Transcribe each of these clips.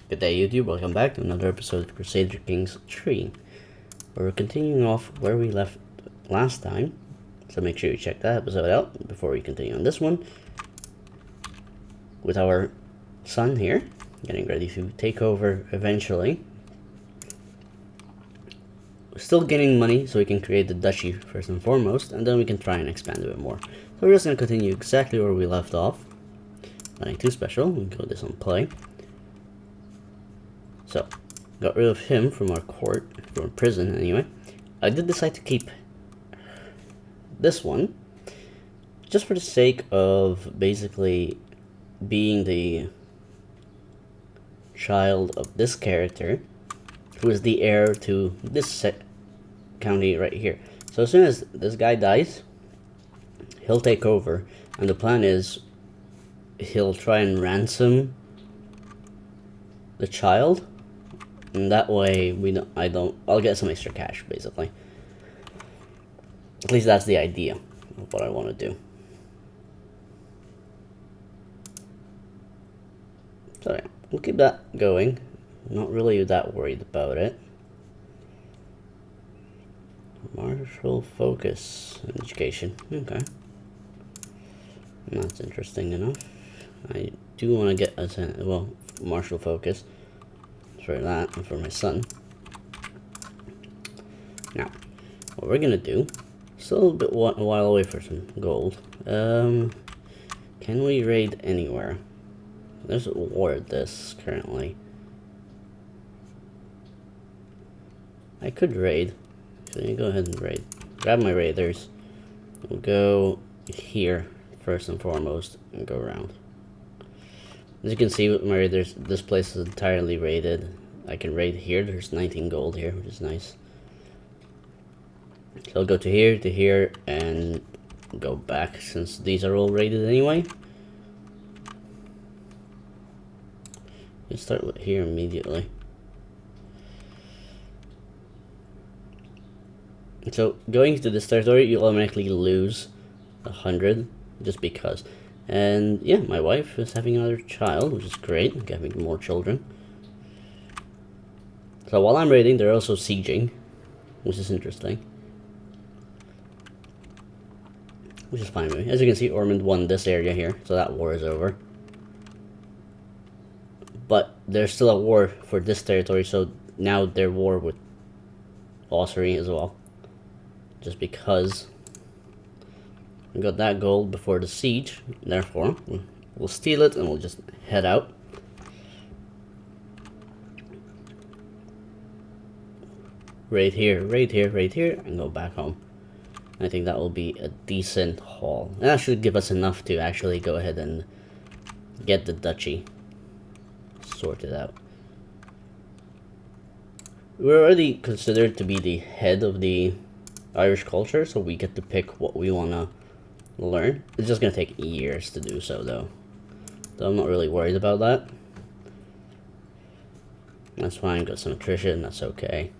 Good day, YouTube. Welcome back to another episode of Crusader Kings 3. We're continuing off where we left last time, so make sure you check that episode out before we continue on this one. With our son here, getting ready to take over eventually. We're still getting money so we can create the duchy first and foremost, and then we can try and expand a bit more. So we're just going to continue exactly where we left off. Nothing too special. We can go this on play. So, got rid of him from our court, from prison anyway. I did decide to keep this one, just for the sake of basically being the child of this character, who is the heir to this county right here. So as soon as this guy dies, he'll take over, and the plan is he'll try and ransom the child. And that way, I'll get some extra cash, basically. At least that's the idea of what I want to do. So yeah, we'll keep that going. Not really that worried about it. Martial focus and education. Okay. That's interesting enough. I do want to get martial focus for that and for my son. Now, what we're gonna do, still a while away for some gold. Can we raid anywhere? There's a war at this currently. I could raid. So you go ahead and raid. Grab my raiders. We'll go here first and foremost and go around. As you can see with my raiders, this place is entirely raided. I can raid here. There's 19 gold here, which is nice. So I'll go to here, and go back since these are all raided anyway. Let's start with here immediately. So going to this territory, you automatically lose 100 just because. And yeah, my wife is having another child, which is great, having more children. So while I'm raiding, they're also sieging, which is interesting. Which is fine with me. As you can see, Ormond won this area here, so that war is over. But there's still a war for this territory, so now they're war with Ossory as well. Just because we got that gold before the siege, therefore we'll steal it and we'll just head out. Right here, and go back home. I think that will be a decent haul. And that should give us enough to actually go ahead and get the duchy sorted out. We're already considered to be the head of the Irish culture, so we get to pick what we want to learn. It's just going to take years to do so, though. So I'm not really worried about that. That's fine, got some attrition, that's okay.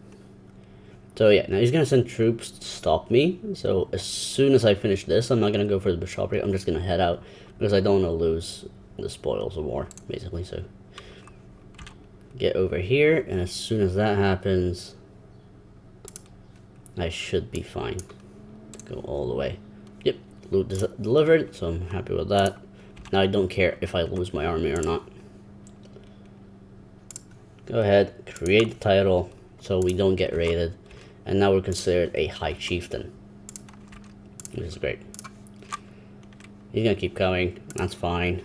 So yeah, now he's going to send troops to stop me. So as soon as I finish this, I'm not going to go for the bishopric. I'm just going to head out because I don't want to lose the spoils of war, basically. So get over here, and as soon as that happens, I should be fine. Go all the way. Yep, loot delivered, so I'm happy with that. Now I don't care if I lose my army or not. Go ahead, create the title so we don't get raided. And now we're considered a high chieftain, which is great. He's gonna keep coming, that's fine.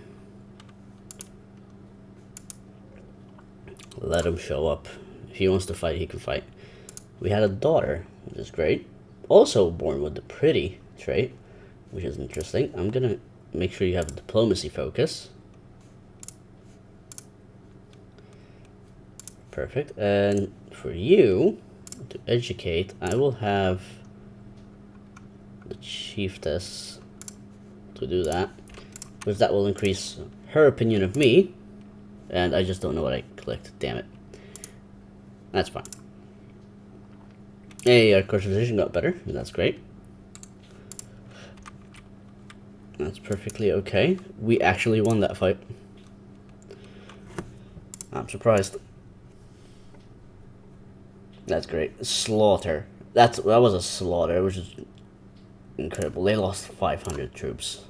Let him show up. If he wants to fight, he can fight. We had a daughter, which is great. Also born with the pretty trait, which is interesting. I'm gonna make sure you have a diplomacy focus. Perfect. And for you to educate, I will have the chiefess to do that, because that will increase her opinion of me. And I just don't know what I clicked. Damn it. That's fine. Hey, our course position got better. That's great. That's perfectly okay. We actually won that fight. I'm surprised. That's great. Slaughter. That was a slaughter, which is incredible. They lost 500 troops.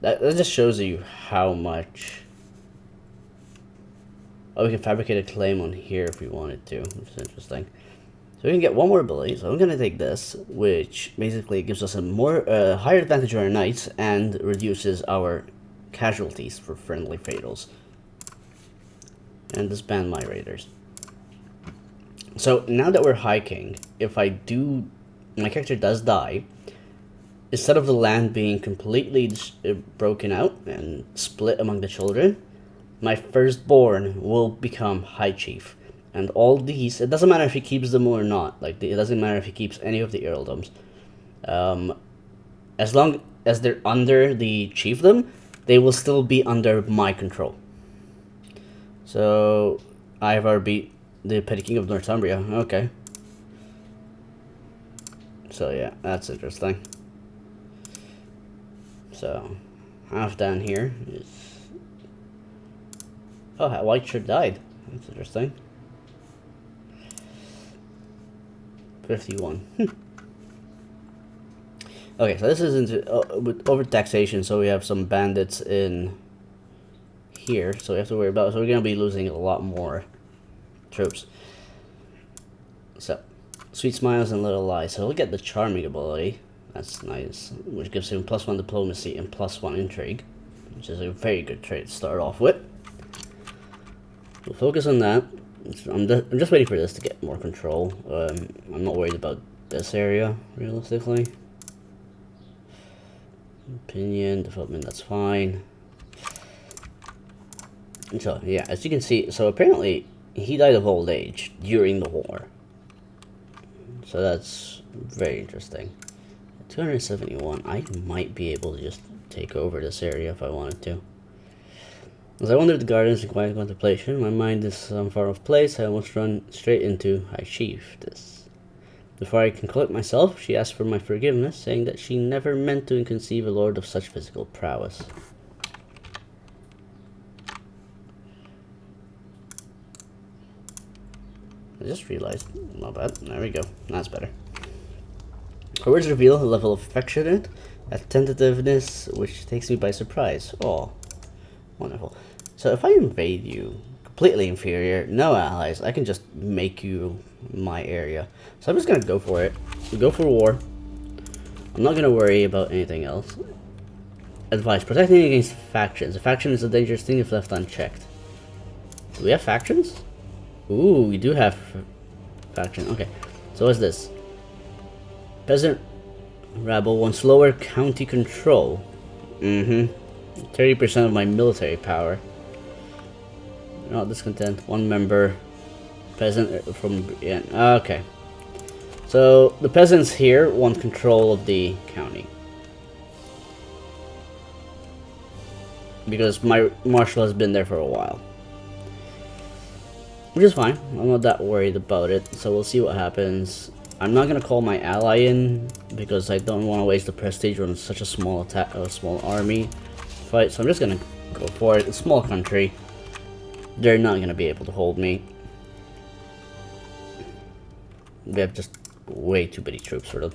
That just shows you how much. Oh, we can fabricate a claim on here if we wanted to, which is interesting. So we can get one more ability. So I'm gonna take this, which basically gives us a more higher advantage on our knights and reduces our casualties for friendly fatals. And disband my raiders. So now that we're hiking, if my character does die, instead of the land being completely broken out and split among the children, my firstborn will become High Chief. And all these, it doesn't matter if he keeps them or not. Like, it doesn't matter if he keeps any of the earldoms. As long as they're under the chiefdom, they will still be under my control. So, Ivar beat the Petty King of Northumbria. Okay. So, yeah, that's interesting. So, half down here is... Oh, White Shirt died. That's interesting. 51. Okay, so this is into with over taxation, so we have some bandits in here, so we have to worry about. So we're gonna be losing a lot more troops. So, Sweet Smiles and Little Lies. So we'll get the Charming ability. That's nice, which gives him +1 diplomacy and +1 intrigue, which is a very good trait to start off with. We'll focus on that. I'm just waiting for this to get more control. I'm not worried about this area, realistically. Opinion, development, that's fine. So, yeah, as you can see, so apparently he died of old age during the war. So that's very interesting. 271, I might be able to just take over this area if I wanted to. As I wander the gardens in quiet contemplation, my mind is some far off place. I almost run straight into High Chief. Before I can collect myself, she asks for my forgiveness, saying that she never meant to conceive a lord of such physical prowess. I just realized, not bad. There we go. That's better. Her words reveal a level of affectionate attentiveness, which takes me by surprise. Oh, wonderful. So if I invade you, completely inferior, no allies, I can just make you my area. So I'm just gonna go for it. Go for war. I'm not gonna worry about anything else. Advice: protecting against factions. A faction is a dangerous thing if left unchecked. Do we have factions? Ooh, we do have faction. Okay. So what's this? Peasant rabble wants lower county control. 30% of my military power. Not discontent. One member. Peasant from... Yeah, okay. So, the peasants here want control of the county. Because my marshal has been there for a while. Which is fine. I'm not that worried about it. So, we'll see what happens. I'm not going to call my ally in. Because I don't want to waste the prestige on such a small attack, a small army fight. So, I'm just going to go for it. It's a small country. They're not going to be able to hold me. They have just way too many troops for them.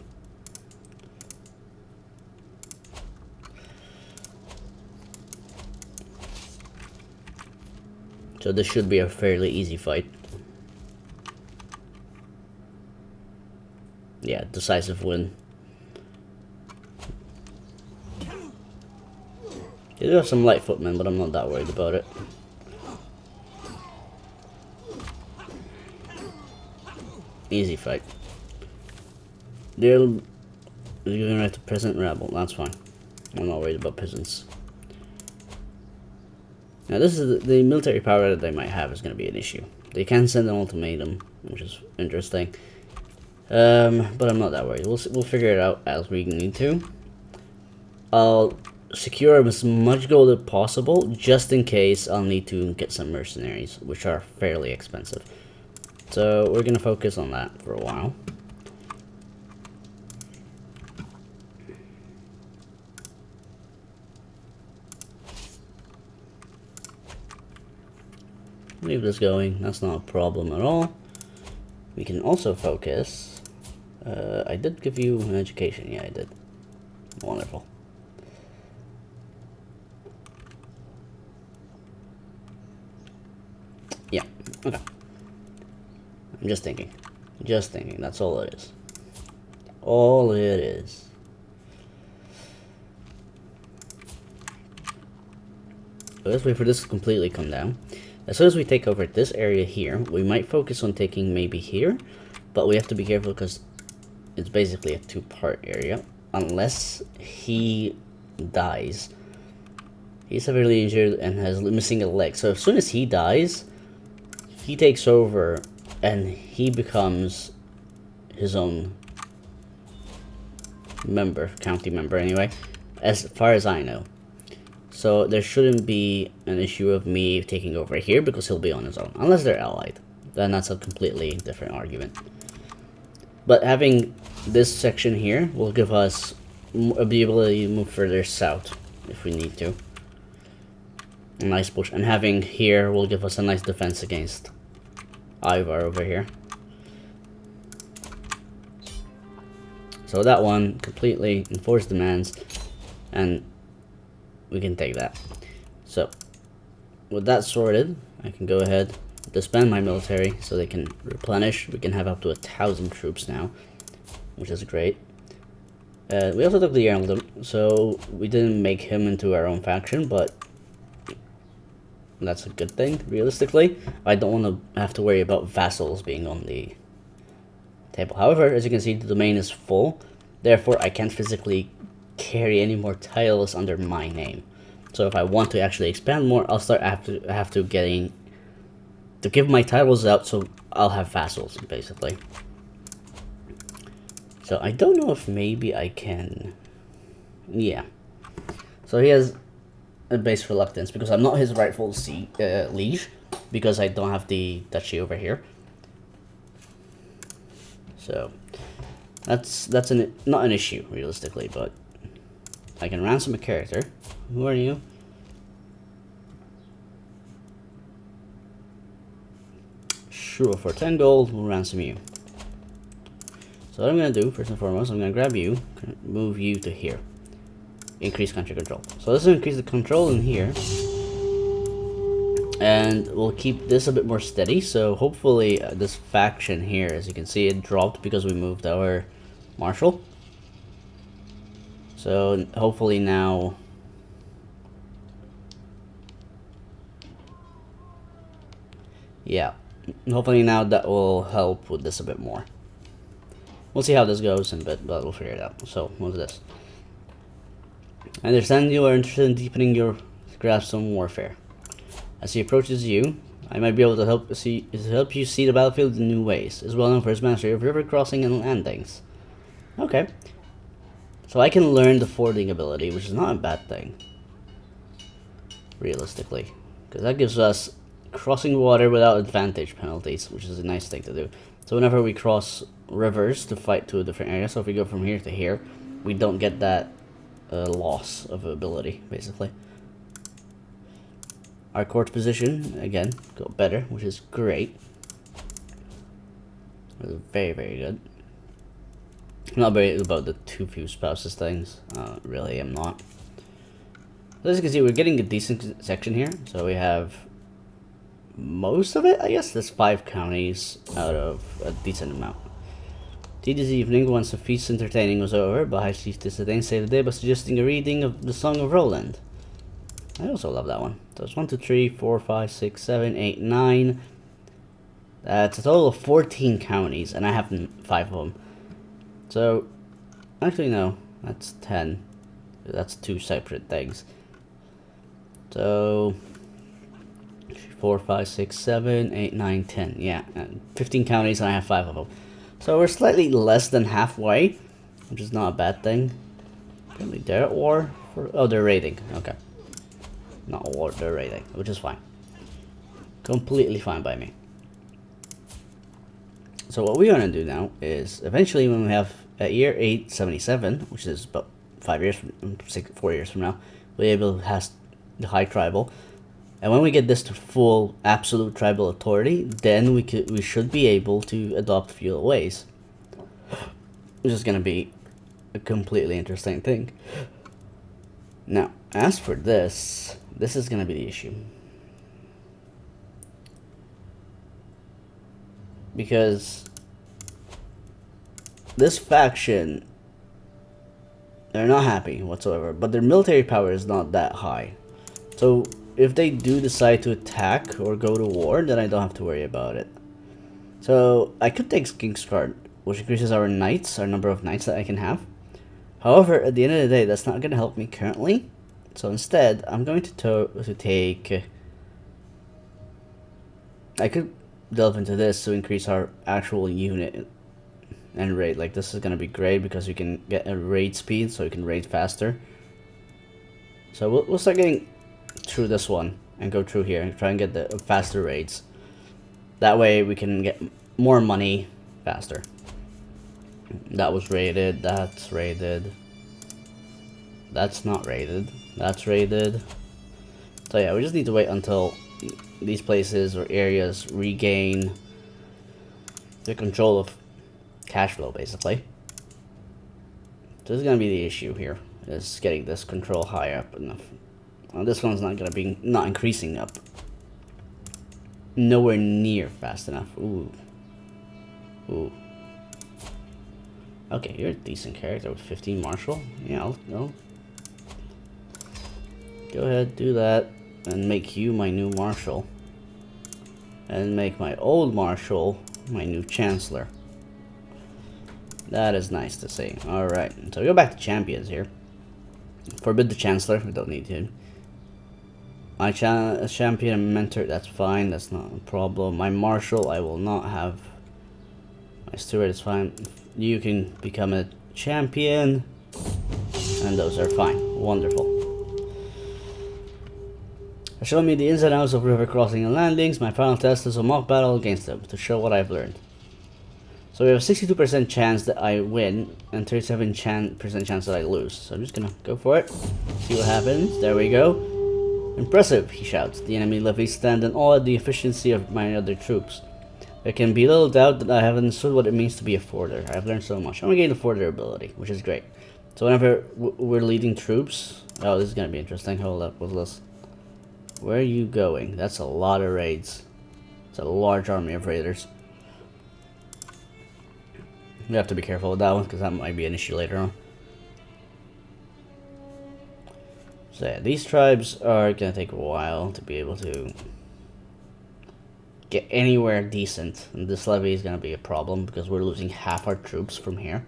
So this should be a fairly easy fight. Yeah, decisive win. They do have some light footmen, but I'm not that worried about it. Easy fight. They're giving right to peasant rabble. That's fine. I'm not worried about peasants. Now this is the military power that they might have is going to be an issue. They can send an ultimatum, which is interesting. But I'm not that worried. We'll figure it out as we need to. I'll secure as much gold as possible, just in case I'll need to get some mercenaries, which are fairly expensive. So we're going to focus on that for a while. leave this going. That's not a problem at all. We can also focus. I did give you an education. Yeah, I did. Wonderful. Yeah, okay. I'm just thinking. Just thinking. That's all it is. All it is. So let's wait for this to completely come down. As soon as we take over this area here, we might focus on taking maybe here, but we have to be careful because it's basically a two-part area. Unless he dies. He's severely injured and has missing a leg. So as soon as he dies, he takes over and he becomes his own member, county member anyway, as far as I know. So there shouldn't be an issue of me taking over here because he'll be on his own. Unless they're allied. Then that's a completely different argument. But having this section here will give us the ability to move further south if we need to. A nice push. And having here will give us a nice defense against Ivar over here. So that one completely enforced demands. And we can take that. So with that sorted, I can go ahead, disband my military so they can replenish. We can have up to 1,000 troops now, which is great. We also took the earldom, so we didn't make him into our own faction, but that's a good thing. Realistically, I don't want to have to worry about vassals being on the table. However, as you can see, the domain is full, therefore I can't physically carry any more titles under my name. So if I want to actually expand more, I'll start have to give my titles out, so I'll have vassals basically. So I don't know if maybe I can. Yeah. So he has a base reluctance because I'm not his rightful liege, because I don't have the duchy over here. So that's not an issue realistically, but I can ransom a character. Who are you? Sure, for 10 gold, we'll ransom you. So what I'm going to do, first and foremost, I'm going to grab you, move you to here. Increase country control. So this will increase the control in here. And we'll keep this a bit more steady, so hopefully this faction here, as you can see, it dropped because we moved our marshal. So hopefully now... Yeah, hopefully now that will help with this a bit more. We'll see how this goes in a bit, but we'll figure it out. So, what's this? I understand you are interested in deepening your grasp on warfare. As he approaches you, I might be able to help you see the battlefield in new ways. Is well known for his mastery of river crossing and landings. Okay. So I can learn the fording ability, which is not a bad thing. Realistically. Because that gives us crossing water without advantage penalties, which is a nice thing to do. So whenever we cross rivers to fight to a different area, so if we go from here to here, we don't get that loss of ability, basically. Our court position, again, got better, which is great. It was very, very good. I'm not very about the too few spouses things. Really, I'm not. So as you can see, we're getting a decent section here. So we have most of it, I guess. There's 5 counties out of a decent amount. This evening, once the feast entertaining was over, High Chief Disdain saved the day by suggesting a reading of the Song of Roland. I also love that one. So it's 1, 2, 3, 4, 5, 6, 7, 8, 9. That's a total of 14 counties, and I have 5 of them. So, actually no, that's 10. That's 2 separate things. So, 4, 5, 6, 7, 8, 9, 10. Yeah, 15 counties, and I have 5 of them. So we're slightly less than halfway, which is not a bad thing. Apparently they're at war. Oh, they're raiding. Okay. Not a war, they're raiding, which is fine. Completely fine by me. So what we're going to do now is, eventually when we have at year 877, which is about 4 years from now, we'll be able to have the High Tribal. And when we get this to full absolute tribal authority, then we should be able to adopt feudal ways, which is going to be a completely interesting thing. Now, as for this is going to be the issue. Because this faction, they're not happy whatsoever, but their military power is not that high. So if they do decide to attack or go to war, then I don't have to worry about it. So I could take King's Guard, which increases our knights, our number of knights that I can have. However, at the end of the day, that's not going to help me currently. So instead, I'm going to take... I could delve into this to increase our actual unit and raid. Like, this is going to be great because you can get a raid speed, so you can raid faster. So we'll start getting through this one and go through here and try and get the faster raids. That way we can get more money faster. That was raided, that's raided. That's not raided, that's raided. So yeah, we just need to wait until these places or areas regain the control of cash flow, basically. So this is going to be the issue here, is getting this control high up enough. Well, this one's not going to be, not increasing up. Nowhere near fast enough. Ooh. Ooh. Okay, you're a decent character with 15 martial. Yeah, I'll go. Go ahead, do that. And make you my new marshal. And make my old marshal my new chancellor. That is nice to see. Alright, so we go back to champions here. Forbid the chancellor, we don't need him. My champion and mentor, that's fine, that's not a problem. My marshal, I will not have. My steward is fine. You can become a champion. And those are fine. Wonderful. Show me the ins and outs of river crossing and landings. My final test is a mock battle against them to show what I've learned. So we have a 62% chance that I win and 37% chance that I lose. So I'm just gonna go for it. See what happens. There we go. Impressive, he shouts. The enemy levies stand in awe at the efficiency of my other troops. There can be little doubt that I have understood what it means to be a forder. I've learned so much. I'm gonna gain the forder ability, which is great. So whenever we're leading troops... Oh, this is gonna be interesting. Hold up, what's this? Where are you going? That's a lot of raids. It's a large army of raiders. We have to be careful with that one, because that might be an issue later on. So yeah, these tribes are gonna take a while to be able to get anywhere decent, and this levy is gonna be a problem because we're losing half our troops from here.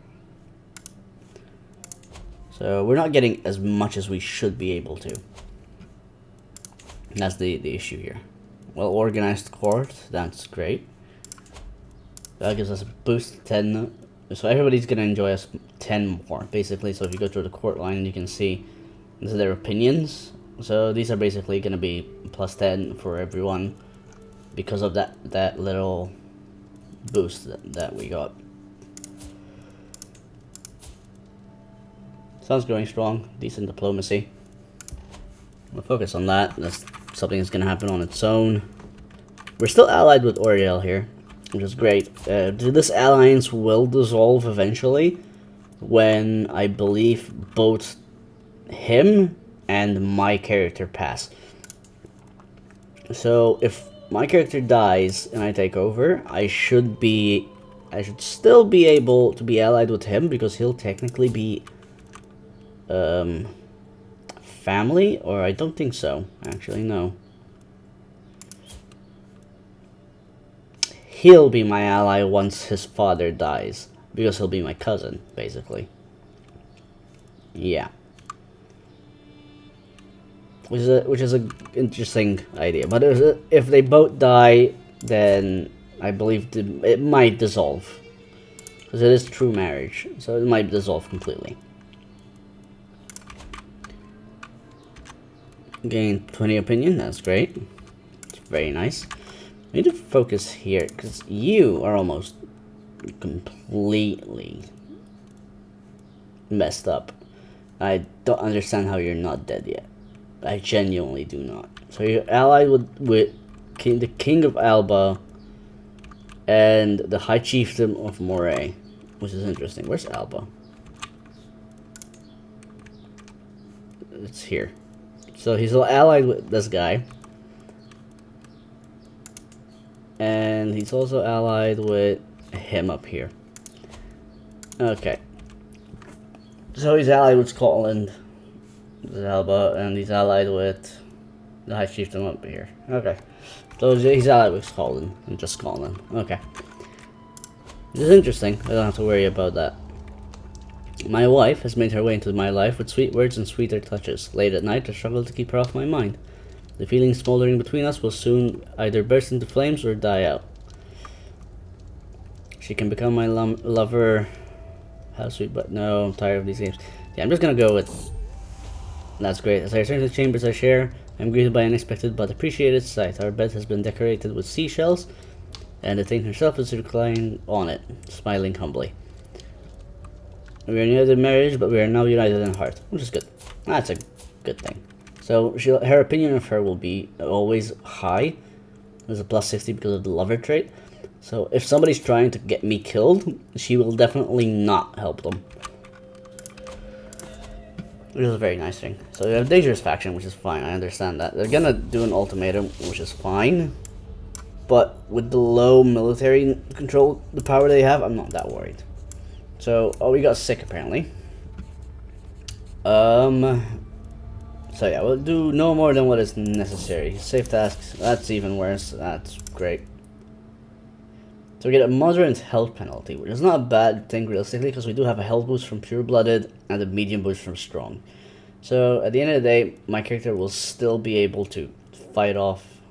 So we're not getting as much as we should be able to. That's the issue here. Well organized court, that's great. That gives us a boost 10. So everybody's gonna enjoy us 10 more, basically. So if you go through the court line, you can see these are their opinions. So these are basically gonna be plus 10 for everyone because of that little boost that we got. Sounds going strong, decent diplomacy. We'll focus on that. That's something that's gonna happen on its own. We're still allied with Oriel here, which is great. This alliance will dissolve eventually when I believe both him and my character pass. So if my character dies and I take over, I should still be able to be allied with him because he'll technically be family, or I don't think so. Actually, no. He'll be my ally once his father dies, because he'll be my cousin, basically. Yeah. Which is a interesting idea. But if they both die, then I believe it might dissolve. Because it is true marriage, so it might dissolve completely. Gain 20 opinion, that's great. It's very nice. I need to focus here, because you are almost completely messed up. I don't understand how you're not dead yet. I genuinely do not. So you're allied with the King of Alba and the High Chieftain of Moray, which is interesting. Where's Alba? It's here. So he's allied with this guy. And he's also allied with him up here. Okay. So he's allied with Scotland, Alba, and he's allied with the High Chieftain up here. Okay. So he's allied with Scotland, and just Scotland. Okay. This is interesting. I don't have to worry about that. My wife has made her way into my life with sweet words and sweeter touches. Late at night, I struggle to keep her off my mind. The feeling smoldering between us will soon either burst into flames or die out. She can become my lover. How sweet, but no, I'm tired of these games. Yeah, I'm just gonna go with... That's great. As I return to the chambers I share, I'm greeted by an unexpected but appreciated sight. Our bed has been decorated with seashells, and the thing herself is reclining on it, smiling humbly. We are near the marriage, but we are now united in heart, which is good. That's a good thing. So her opinion of her will be always high. There's a plus 60 because of the lover trait. So if somebody's trying to get me killed, she will definitely not help them. Which is a very nice thing. So we have a dangerous faction, which is fine. I understand that. They're gonna do an ultimatum, which is fine. But with the low military control, the power they have, I'm not that worried. So, oh, we got sick apparently. So yeah, we'll do no more than what is necessary. Safe tasks, that's even worse. That's great. So we get a moderate health penalty, which is not a bad thing realistically, because we do have a health boost from Pure Blooded and a medium boost from Strong. So at the end of the day, my character will still be able to fight off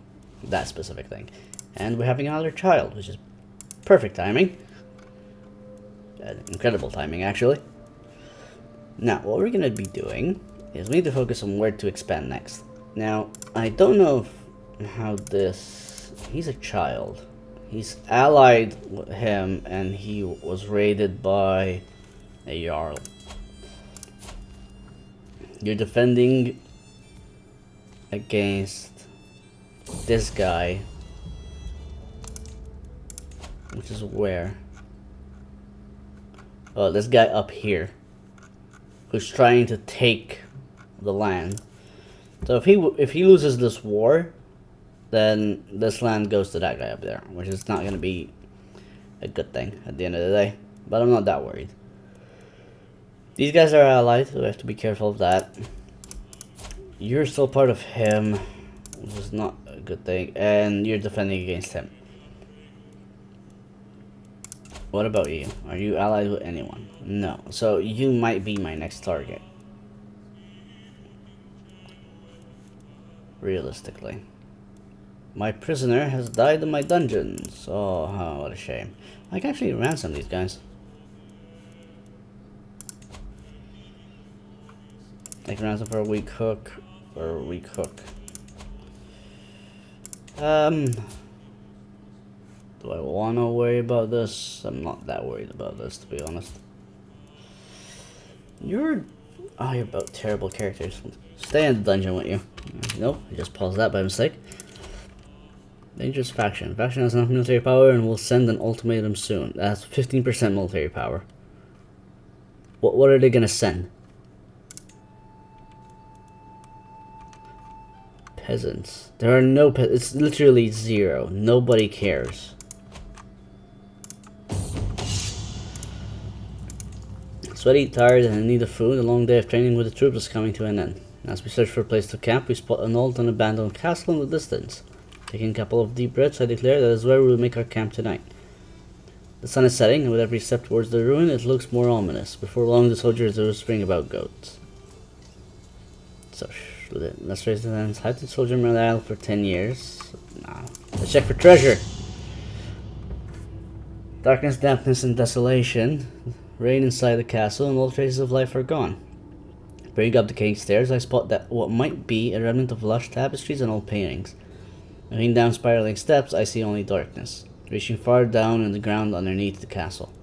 that specific thing. And we're having another child, which is perfect timing. Incredible timing, actually. Now, what we're going to be doing is we need to focus on where to expand next. Now, I don't know how this... He's a child. He's allied with him, and he was raided by a Jarl. You're defending against this guy, which is where? Oh, this guy up here, who's trying to take the land. So if he loses this war, then this land goes to that guy up there, which is not going to be a good thing at the end of the day. But I'm not that worried. These guys are allied, so we have to be careful of that. You're still part of him, which is not a good thing, and you're defending against him. What about you? Are you allied with anyone? No. So you might be my next target. Realistically. My prisoner has died in my dungeons. Oh, what a shame. I can actually ransom these guys. I can ransom for a weak hook. Or a weak hook. Do I want to worry about this? I'm not that worried about this, to be honest. You're about terrible characters. Stay in the dungeon, won't you? Nope, I just paused that by mistake. Dangerous faction. Faction has enough military power and will send an ultimatum soon. That's 15% military power. What are they gonna send? Peasants. There are no it's literally zero. Nobody cares. Sweaty, tired, and in need of food, a long day of training with the troops is coming to an end. As we search for a place to camp, we spot an old and abandoned castle in the distance. Taking a couple of deep breaths, I declare that is where we will make our camp tonight. The sun is setting, and with every step towards the ruin, it looks more ominous. Before long, the soldiers are whispering about goats. So, let's raise the hands. Hide the soldier morale for 10 years. Nah. Let's check for treasure. Darkness, dampness, and desolation reign inside the castle, and all traces of life are gone. Bringing up the king's stairs, I spot that what might be a remnant of lush tapestries and old paintings. Looking down spiraling steps, I see only darkness, reaching far down in the ground underneath the castle.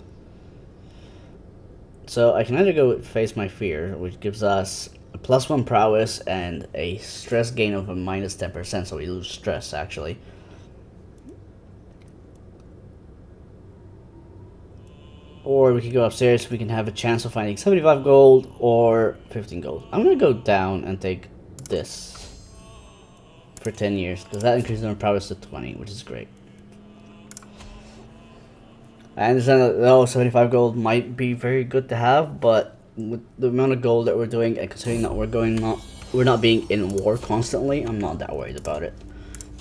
So I can either go with Face My Fear, which gives us a +1 prowess and a stress gain of a -10%, so we lose stress actually. Or we could go upstairs, we can have a chance of finding 75 gold or 15 gold. I'm gonna go down and take this for 10 years, because that increases our prowess to 20, which is great. I understand that 75 gold might be very good to have, but with the amount of gold that we're doing, and considering that we're not being in war constantly, I'm not that worried about it.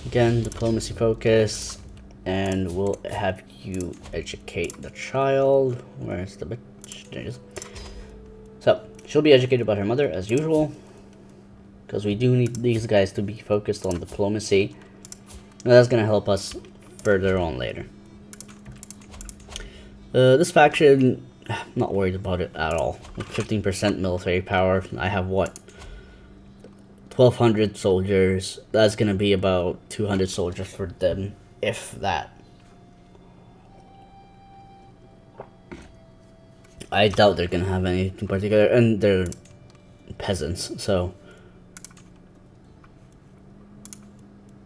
Again, diplomacy focus, and we'll have you educate the child. Where's the bitch? There it is. So she'll be educated by her mother as usual, because we do need these guys to be focused on diplomacy. And that's gonna help us further on later. This faction, I'm not worried about it at all. With 15% military power, I have what? 1,200 soldiers. That's gonna be about 200 soldiers for them, if that. I doubt they're gonna have anything particular, and they're peasants, so.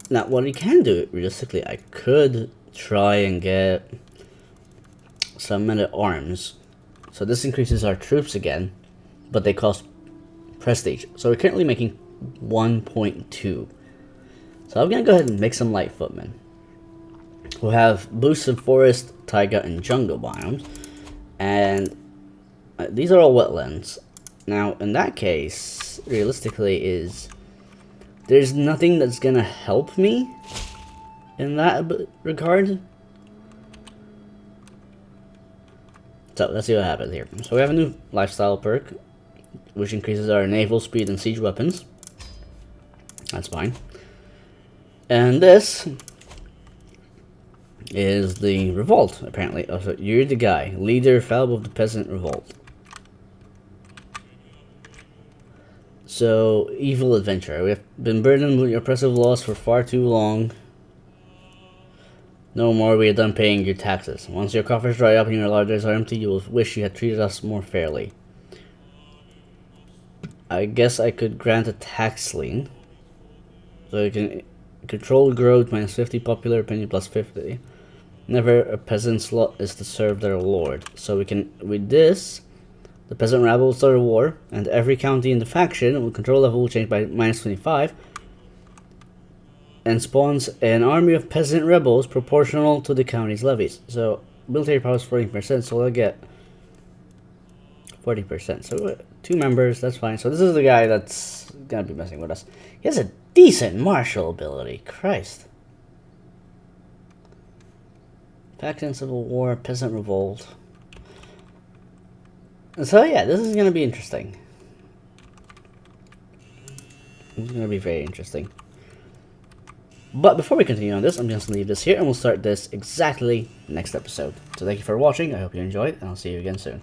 Now, what we can do, realistically, I could try and get some men-at-arms. So this increases our troops again, but they cost prestige. So we're currently making 1.2. So I'm gonna go ahead and make some light footmen. We'll have boosts in forest, taiga, and jungle biomes, and these are all wetlands. Now, in that case, realistically, there's nothing that's gonna help me in that regard. So let's see what happens here. So we have a new lifestyle perk, which increases our naval speed and siege weapons. That's fine. And this is the revolt, apparently. Oh, so you're the guy, leader, fallible of the peasant revolt. So, evil adventurer. We have been burdened with your oppressive laws for far too long. No more, we are done paying your taxes. Once your coffers dry up and your larders are empty, you will wish you had treated us more fairly. I guess I could grant a tax lien. So you can control growth -50, popular opinion +50. Never a peasant's lot is to serve their lord. So we can, with this, the peasant rabble will start a war, and every county in the faction will control level will change by -25. And spawns an army of peasant rebels proportional to the county's levies. So military power is 40%, so they'll get 40%. So 2 members, that's fine. So this is the guy that's gonna be messing with us. He has a decent martial ability. Christ. Faction civil war, peasant revolt. So yeah, this is gonna be interesting. It's gonna be very interesting. But before we continue on this, I'm just going to leave this here, and we'll start this exactly next episode. So thank you for watching, I hope you enjoyed, and I'll see you again soon.